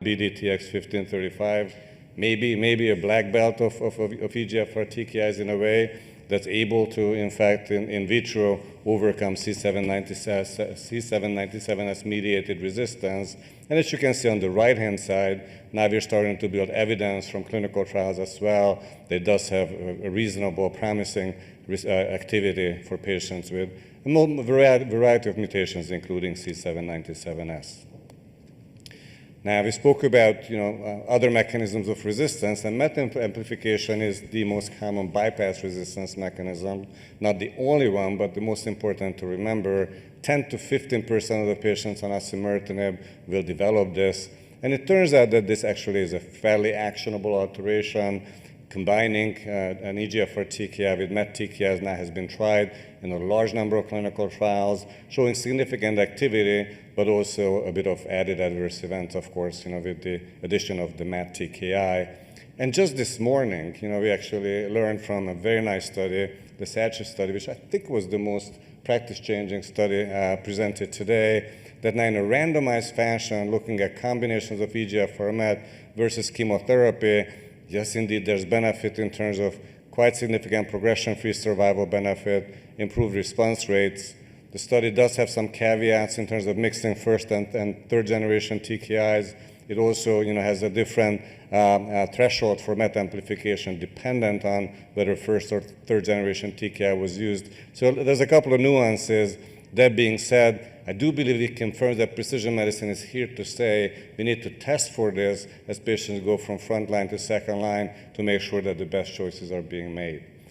BDTX-1535, maybe a black belt of EGFR TKIs in a way that's able to, in fact, in vitro, overcome C797S mediated resistance. And as you can see on the right-hand side, now we're starting to build evidence from clinical trials as well that it does have a reasonable, promising activity for patients with a variety of mutations, including C797S. Now, we spoke about other mechanisms of resistance, and MET amplification is the most common bypass resistance mechanism. Not the only one, but the most important to remember. 10 to 15% of the patients on osimertinib will develop this. And it turns out that this actually is a fairly actionable alteration. Combining an EGFR TKI with MET TKIs now has been tried in a large number of clinical trials, showing significant activity, but also a bit of added adverse events, of course, with the addition of the MET TKI. And just this morning, we actually learned from a very nice study, the SACHI study, which I think was the most practice-changing study presented today, that now in a randomized fashion, looking at combinations of EGFR-MET versus chemotherapy, yes, indeed, there's benefit in terms of quite significant progression-free survival benefit, improved response rates. The study does have some caveats in terms of mixing first and third generation TKIs. It also has a different threshold for MET amplification dependent on whether first or third generation TKI was used. So there's a couple of nuances. That being said, I do believe it confirms that precision medicine is here to stay. We need to test for this as patients go from front line to second line to make sure that the best choices are being made.